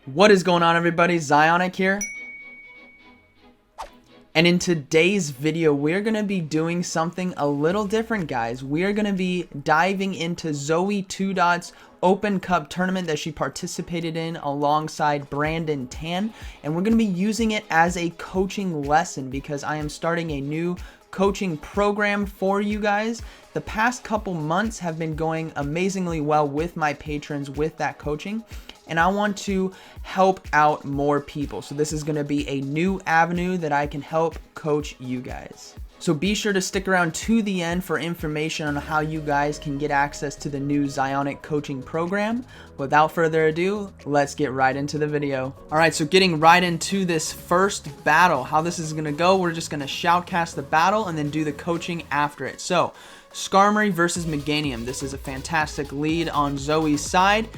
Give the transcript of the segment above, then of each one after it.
What is going on, everybody? ZyoniK here. And in today's video, we're going to be doing something a little different, guys. We are going to be diving into ZoeTwoDots Open Cup tournament that she participated in alongside Brandon Tan. And we're going to be using it as a coaching lesson because I am starting a new coaching program for you guys. The past couple months have been going amazingly well with my patrons with that coaching, and I want to help out more people. So this is going to be a new avenue that I can help coach you guys. So be sure to stick around to the end for information on how you guys can get access to the new ZyoniK coaching program. Without further ado, let's get right into the video. Alright, so getting right into this first battle. How this is going to go, we're just going to shoutcast the battle and then do the coaching after it. So, Skarmory versus Meganium. This is a fantastic lead on Zoe's side.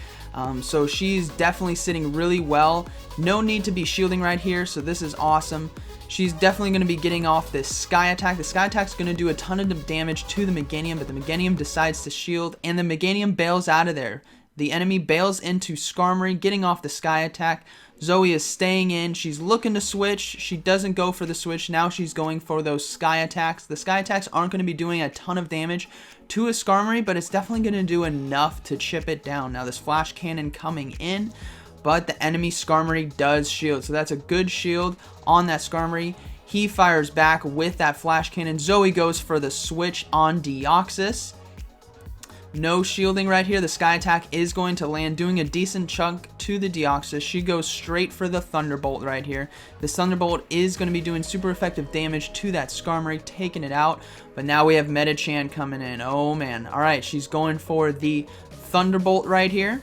So she's definitely sitting really well. No need to be shielding right here, so this is awesome. She's definitely going to be getting off this Sky Attack. The Sky Attack's going to do a ton of damage to the Meganium, but the Meganium decides to shield, and the Meganium bails out of there. The enemy bails into Skarmory, getting off the Sky Attack. Zoe is staying in. She's looking to switch. She doesn't go for the switch. Now she's going for those Sky Attacks. The Sky Attacks aren't going to be doing a ton of damage to a Skarmory, but it's definitely going to do enough to chip it down. Now this Flash Cannon coming in, but the enemy Skarmory does shield. So that's a good shield on that Skarmory. He fires back with that Flash Cannon. Zoe goes for the switch on Deoxys. No shielding right here. The Sky Attack is going to land, doing a decent chunk to the Deoxys. She goes straight for the Thunderbolt right here. The Thunderbolt is going to be doing super effective damage to that Skarmory, taking it out. But now we have Metachan coming in. Oh, man. All right, she's going for the Thunderbolt right here.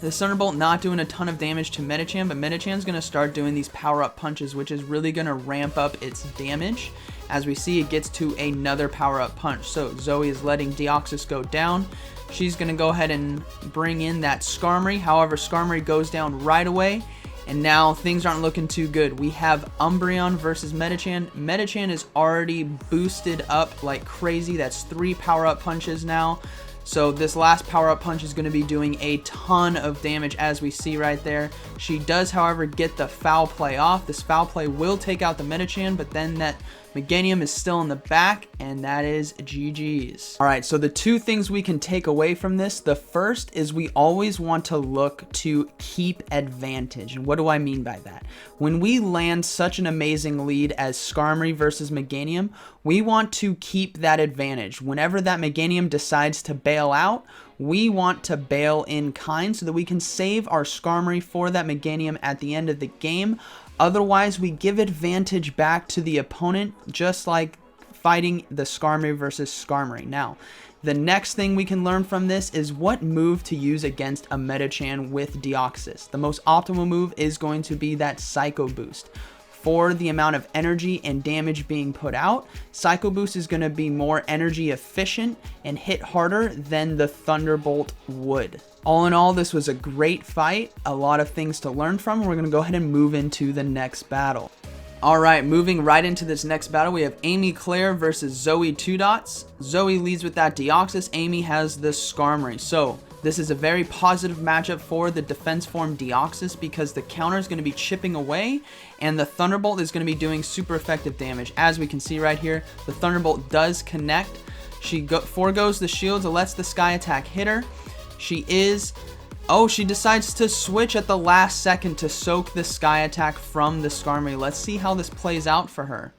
The Thunderbolt not doing a ton of damage to Metachan, but Metachan's going to start doing these power-up punches, which is really going to ramp up its damage. As we see, it gets to another power-up punch. So Zoe is letting Deoxys go down. She's going to go ahead and bring in that Skarmory. However, Skarmory goes down right away, and now things aren't looking too good. We have Umbreon versus Metachan. Metachan is already boosted up like crazy. That's 3 power-up punches now. So this last power-up punch is going to be doing a ton of damage, as we see right there. She does, however, get the foul play off. This foul play will take out the Metachan, but then that Meganium is still in the back, and that is GG's. Alright, so the two things we can take away from this, the first is we always want to look to keep advantage. And what do I mean by that? When we land such an amazing lead as Skarmory versus Meganium, we want to keep that advantage. Whenever that Meganium decides to bail out, we want to bail in kind so that we can save our Skarmory for that Meganium at the end of the game. Otherwise, we give advantage back to the opponent, just like fighting the Skarmory versus Skarmory. Now, the next thing we can learn from this is what move to use against a Metachan with Deoxys. The most optimal move is going to be that Psycho Boost. For the amount of energy and damage being put out, Psycho Boost is going to be more energy efficient and hit harder than the Thunderbolt would. All in all, this was a great fight, a lot of things to learn from. We're going to go ahead and move into the next battle. Alright, moving right into this next battle, we have Amy Claire versus ZoeTwoDots. Zoe leads with that Deoxys, Amy has the Skarmory. So, this is a very positive matchup for the defense form Deoxys because the counter is going to be chipping away and the Thunderbolt is going to be doing super effective damage. As we can see right here, the Thunderbolt does connect. She foregoes the shields and lets the Sky Attack hit her. She decides to switch at the last second to soak the Sky Attack from the Skarmory. Let's see how this plays out for her.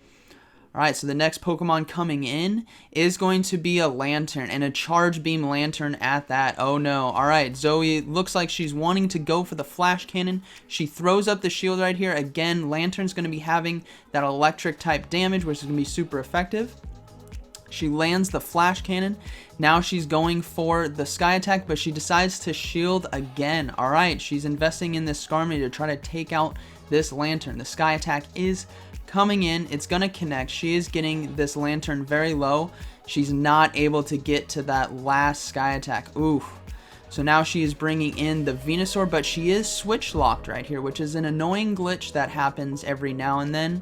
Alright, so the next Pokemon coming in is going to be a Lantern, and a Charge Beam Lantern at that. Oh no. Alright, Zoe looks like she's wanting to go for the Flash Cannon. She throws up the shield right here. Again, Lantern's going to be having that electric type damage, which is going to be super effective. She lands the Flash Cannon. Now she's going for the Sky Attack, but she decides to shield again. Alright, she's investing in this Skarmory to try to take out this Lantern. The Sky Attack is coming in. It's going to connect. She is getting this Lantern very low. She's not able to get to that last Sky Attack. Ooh. So now she is bringing in the Venusaur, but she is switch locked right here, which is an annoying glitch that happens every now and then.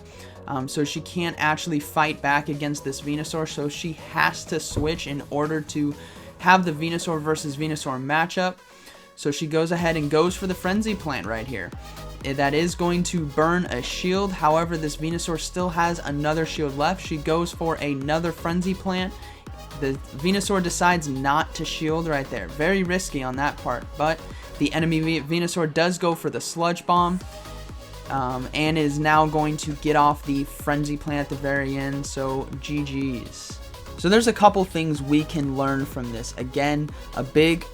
So she can't actually fight back against this Venusaur, so she has to switch in order to have the Venusaur versus Venusaur matchup. So she goes ahead and goes for the Frenzy Plant right here. That is going to burn a shield. However, this Venusaur still has another shield left. She goes for another Frenzy Plant. The Venusaur decides not to shield right there. Very risky on that part. But the enemy Venusaur does go for the Sludge Bomb. And is now going to get off the Frenzy Plant at the very end. So GG's. So there's a couple things we can learn from this. Again, a big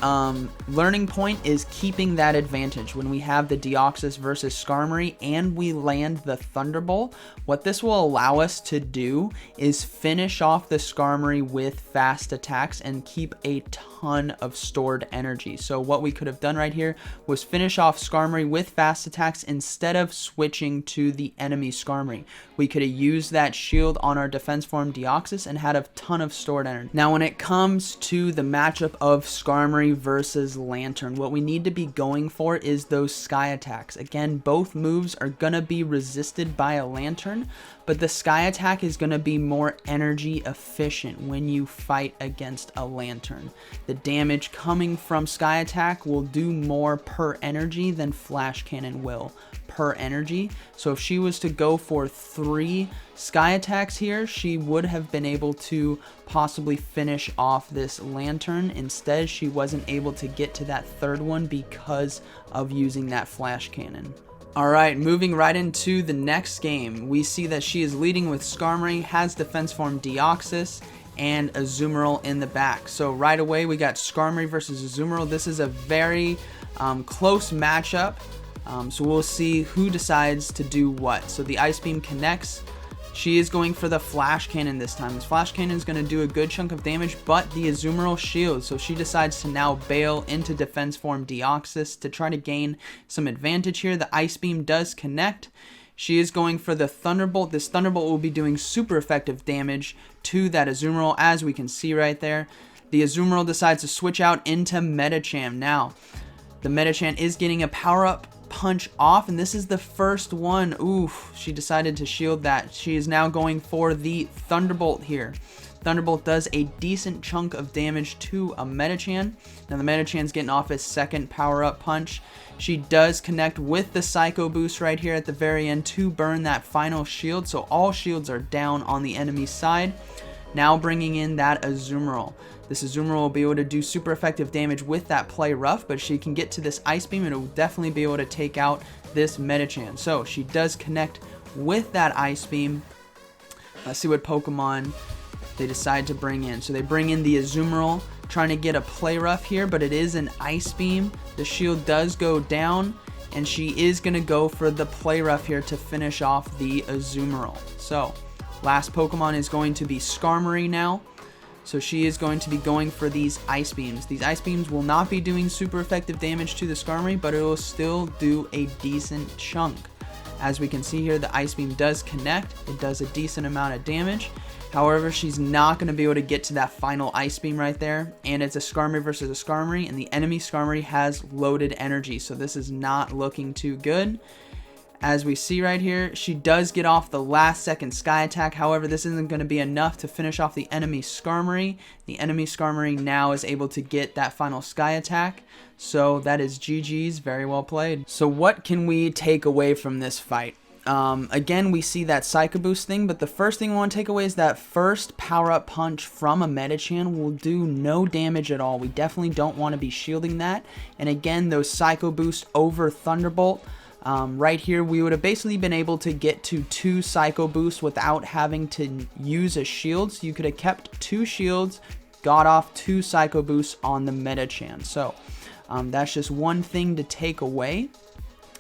learning point is keeping that advantage when we have the Deoxys versus Skarmory and we land the Thunderbolt. What this will allow us to do is finish off the Skarmory with fast attacks and keep a ton of stored energy. So what we could have done right here was finish off Skarmory with fast attacks instead of switching to the enemy Skarmory. We could have used that shield on our defense form Deoxys and had a ton of stored energy. Now when it comes to the matchup of Skarmory versus Lantern, what we need to be going for is those Sky Attacks. Again, both moves are going to be resisted by a Lantern, but the Sky Attack is going to be more energy efficient when you fight against a Lantern. The damage coming from Sky Attack will do more per energy than Flash Cannon will per energy. So if she was to go for 3 Sky Attacks here, she would have been able to possibly finish off this Lantern. Instead, she wasn't able to get to that third one because of using that Flash Cannon. Alright, moving right into the next game, we see that she is leading with Skarmory, has defense form Deoxys, and Azumarill in the back. So right away we got Skarmory versus Azumarill. This is a very close matchup. So we'll see who decides to do what. So the Ice Beam connects. She is going for the Flash Cannon this time. This Flash Cannon is going to do a good chunk of damage, but the Azumarill shields. So she decides to now bail into defense form Deoxys to try to gain some advantage here. The Ice Beam does connect. She is going for the Thunderbolt. This Thunderbolt will be doing super effective damage to that Azumarill, as we can see right there. The Azumarill decides to switch out into Medicham. Now, the Medicham is getting a power-up punch off, and this is the first one. Oof, she decided to shield that. She is now going for the Thunderbolt here. Thunderbolt does a decent chunk of damage to a Medicham. Now the Medicham's getting off his second power-up punch. She does connect with the Psycho Boost right here at the very end to burn that final shield. So all shields are down on the enemy side. Now bringing in that Azumarill. This Azumarill will be able to do super effective damage with that Play Rough, but she can get to this Ice Beam and it will definitely be able to take out this Medicham. So she does connect with that Ice Beam. Let's see what Pokemon they decide to bring in. So they bring in the Azumarill, trying to get a Play Rough here, but it is an Ice Beam. The shield does go down, and she is going to go for the Play Rough here to finish off the Azumarill. So last Pokemon is going to be Skarmory now. So she is going to be going for these Ice Beams. These Ice Beams will not be doing super effective damage to the Skarmory, but it will still do a decent chunk. As we can see here, the Ice Beam does connect. It does a decent amount of damage. However, she's not going to be able to get to that final Ice Beam right there. And it's a Skarmory versus a Skarmory, and the enemy Skarmory has loaded energy. So this is not looking too good. As we see right here, she does get off the last second Sky Attack. However, this isn't going to be enough to finish off the enemy Skarmory. The enemy Skarmory now is able to get that final Sky Attack. So that is GG's. Very well played. So what can we take away from this fight? Again, we see that Psycho Boost thing, but the first thing we want to take away is that first power-up punch from a Medicham will do no damage at all. We definitely don't want to be shielding that. And again, those Psycho Boost over Thunderbolt. Right here, we would have basically been able to get to 2 Psycho Boosts without having to use a shield. So you could have kept 2 shields, got off 2 Psycho Boosts on the Medicham. So that's just one thing to take away.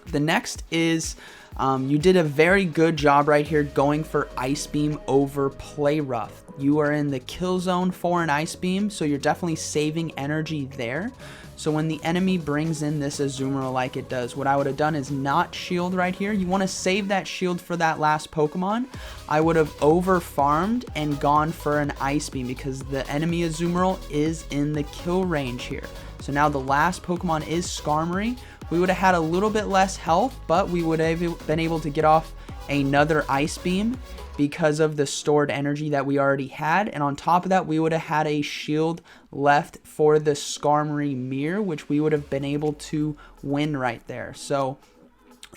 The next is you did a very good job right here going for Ice Beam over Play Rough. You are in the kill zone for an Ice Beam, so you're definitely saving energy there. So when the enemy brings in this Azumarill like it does, what I would have done is not shield right here. You want to save that shield for that last Pokemon. I would have over farmed and gone for an Ice Beam because the enemy Azumarill is in the kill range here. So now the last Pokemon is Skarmory. We would have had a little bit less health, but we would have been able to get off another Ice Beam. because of the stored energy that we already had. And on top of that, we would have had a shield left for the Skarmory mirror, which we would have been able to win right there. So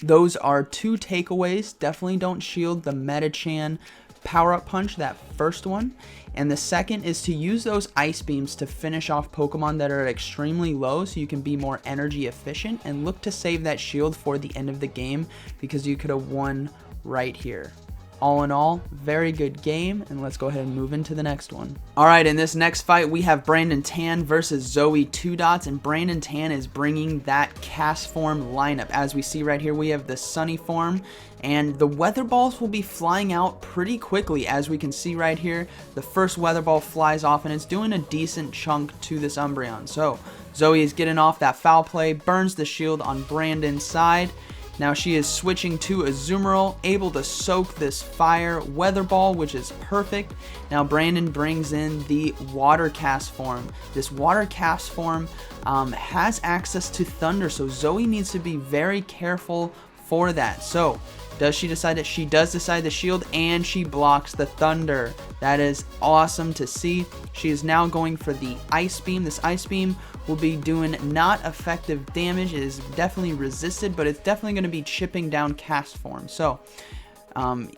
those are 2 takeaways. Definitely don't shield the Metachan power-up punch, that first one. And the second is to use those ice beams to finish off Pokemon that are extremely low so you can be more energy efficient, and look to save that shield for the end of the game because you could have won right here. All in all, very good game, and let's go ahead and move into the next one. Alright, in this next fight, we have Brandon Tan versus ZoeTwoDots, and Brandon Tan is bringing that cast form lineup. As we see right here, we have the Sunny form, and the Weather Balls will be flying out pretty quickly. As we can see right here, the first Weather Ball flies off, and it's doing a decent chunk to this Umbreon. So, Zoe is getting off that foul play, burns the shield on Brandon's side. Now she is switching to Azumarill, able to soak this fire Weather Ball, which is perfect. Now Brandon brings in the Water Cast form. This Water Cast form has access to Thunder, so Zoe needs to be very careful for that. So does she decide that she does decide the shield, and she blocks the Thunder. That is awesome to see. She is now going for the Ice Beam. This Ice Beam will be doing not effective damage. It is definitely resisted, but it's definitely going to be chipping down cast form. So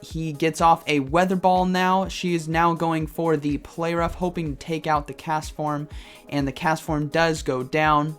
he gets off a Weather Ball now. She is now going for the Play Rough, hoping to take out the cast form, and the cast form does go down.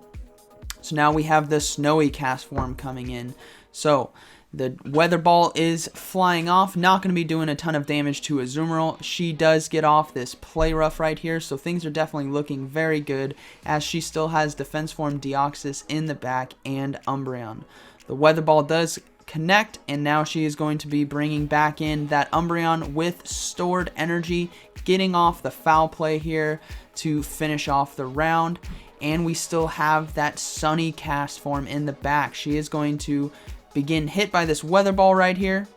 So now we have the Snowy cast form coming in. So the Weather Ball is flying off, not going to be doing a ton of damage to Azumarill. She does get off this Play Rough right here, so things are definitely looking very good, as she still has Defense Form Deoxys in the back and Umbreon. The Weather Ball does connect, and now she is going to be bringing back in that Umbreon with stored energy, getting off the foul play here to finish off the round. And we still have that Sunny cast form in the back. She is going to begin hit by this Weather Ball right here,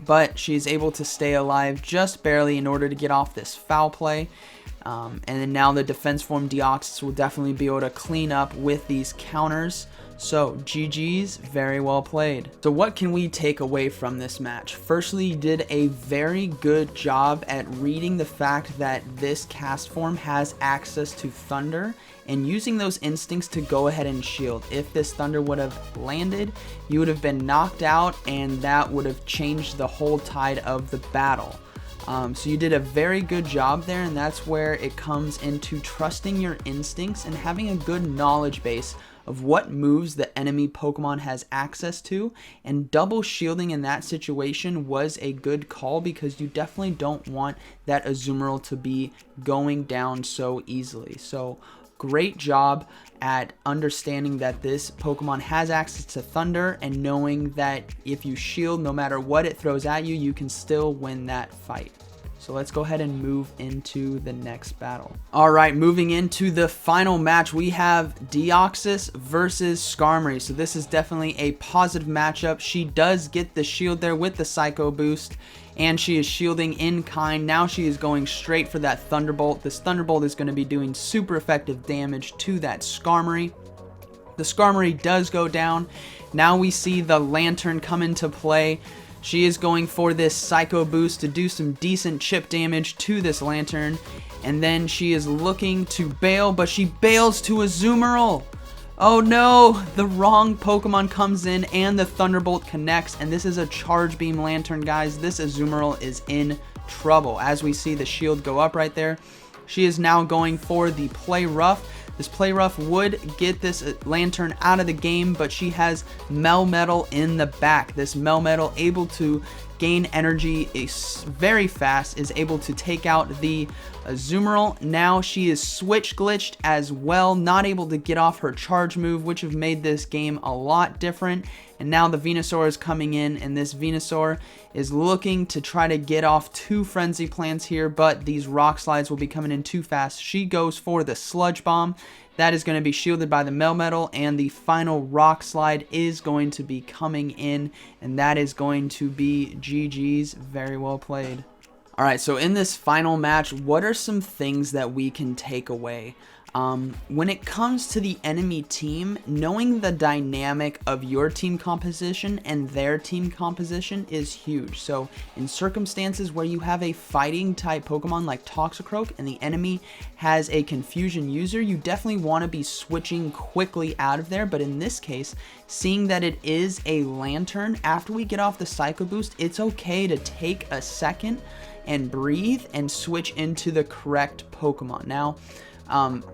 but she is able to stay alive just barely in order to get off this foul play. And then now the Defense Form Deoxys will definitely be able to clean up with these counters. So GG's, very well played. So what can we take away from this match? Firstly, you did a very good job at reading the fact that this cast form has access to Thunder, and using those instincts to go ahead and shield. If this Thunder would have landed, you would have been knocked out, and that would have changed the whole tide of the battle. So you did a very good job there, and that's where it comes into trusting your instincts and having a good knowledge base of what moves the enemy Pokemon has access to, and double shielding in that situation was a good call, because you definitely don't want that Azumarill to be going down so easily. So great job at understanding that this Pokemon has access to Thunder, and knowing that if you shield, no matter what it throws at you, you can still win that fight. So let's go ahead and move into the next battle. Alright, moving into the final match, we have Deoxys versus Skarmory. So this is definitely a positive matchup. She does get the shield there with the Psycho Boost, and she is shielding in kind. Now she is going straight for that Thunderbolt. This Thunderbolt is going to be doing super effective damage to that Skarmory. The Skarmory does go down. Now we see the Lantern come into play. She is going for this Psycho Boost to do some decent chip damage to this Lantern. And then she is looking to bail, but she bails to Azumarill. Oh no, the wrong Pokemon comes in and the Thunderbolt connects, and this is a Charge Beam Lantern, guys. This Azumarill is in trouble. As we see the shield go up right there, she is now going for the Play Rough. This Play Rough would get this Lantern out of the game, but she has Melmetal in the back. This Melmetal, able to gain energy very fast, is able to take out the Azumarill. Now she is switch glitched as well, not able to get off her charge move, which have made this game a lot different. And now the Venusaur is coming in, and this Venusaur is looking to try to get off 2 Frenzy Plants here, but these Rock Slides will be coming in too fast. She goes for the Sludge Bomb. That is going to be shielded by the Melmetal, and the final Rock Slide is going to be coming in, and that is going to be GG's. Very well played. Alright, so in this final match, what are some things that we can take away? When it comes to the enemy team, knowing the dynamic of your team composition and their team composition is huge. So in circumstances where you have a fighting type Pokemon like Toxicroak and the enemy has a confusion user, you definitely want to be switching quickly out of there. But in this case, seeing that it is a Lantern, after we get off the Psycho Boost, it's okay to take a second and breathe and switch into the correct Pokemon. Now,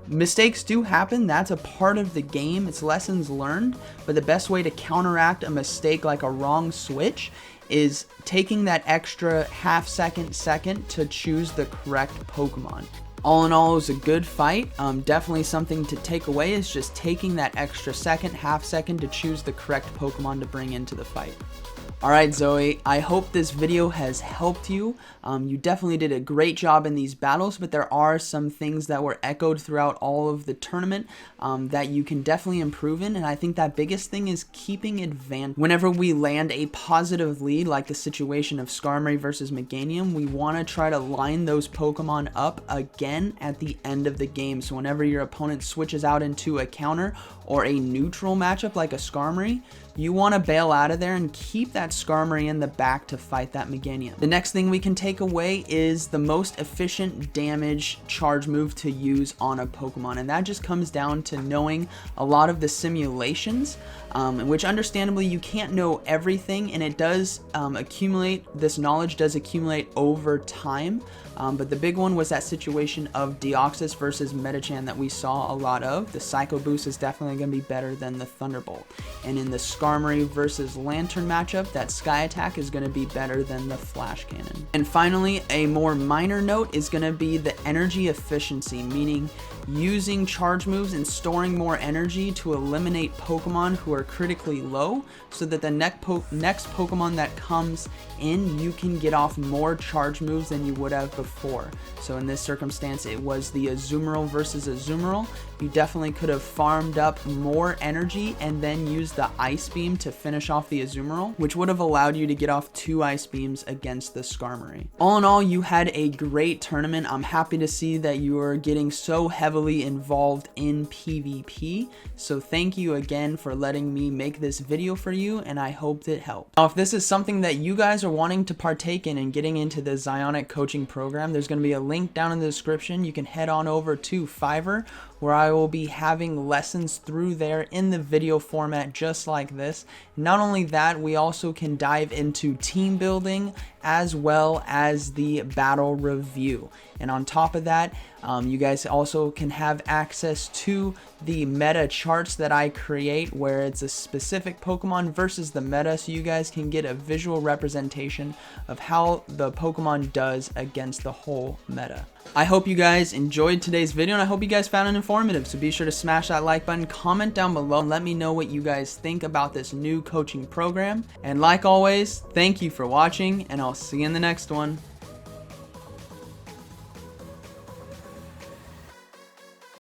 mistakes do happen. That's a part of the game. It's lessons learned. But the best way to counteract a mistake like a wrong switch is taking that extra half second to choose the correct Pokemon. All in all, it was a good fight. Definitely something to take away is just taking that extra half second to choose the correct Pokemon to bring into the fight. Alright Zoe, I hope this video has helped you. You definitely did a great job in these battles, but there are some things that were echoed throughout all of the tournament that you can definitely improve in, and I think that biggest thing is keeping advantage. Whenever we land a positive lead, like the situation of Skarmory versus Meganium, we want to try to line those Pokemon up again at the end of the game. So whenever your opponent switches out into a counter or a neutral matchup like a Skarmory, you want to bail out of there and keep that Skarmory in the back to fight that Meganium. The next thing we can take away is the most efficient damage charge move to use on a Pokemon, and that just comes down to knowing a lot of the simulations, which understandably you can't know everything, and it does accumulate, this knowledge does accumulate over time. But the big one was that situation of Deoxys versus Medicham that we saw a lot of. The Psycho Boost is definitely going to be better than the Thunderbolt. And in the Skarmory versus Lantern matchup, that Sky Attack is going to be better than the Flash Cannon. And finally, a more minor note is going to be the energy efficiency, meaning using charge moves and storing more energy to eliminate Pokemon who are critically low, so that the next Pokemon that comes in, you can get off more charge moves than you would have before. So in this circumstance, it was the Azumarill versus Azumarill. You definitely could have farmed up more energy and then used the Ice Beam to finish off the Azumarill, which would have allowed you to get off 2 Ice Beams against the Skarmory. All in all, you had a great tournament. I'm happy to see that you are getting so heavily involved in PvP. So thank you again for letting me make this video for you, and I hope it helped. Now, if this is something that you guys are wanting to partake in and getting into the ZyoniK coaching program, there's going to be a link down in the description. You can head on over to Fiverr, where I will be having lessons through there in the video format just like this. Not only that, we also can dive into team building as well as the battle review. And on top of that, you guys also can have access to the meta charts that I create, where it's a specific Pokemon versus the meta, so you guys can get a visual representation of how the Pokemon does against the whole meta. I hope you guys enjoyed today's video, and I hope you guys found it informative. So be sure to smash that like button, comment down below, and let me know what you guys think about this new coaching program. And like always, thank you for watching, and I'll see you in the next one.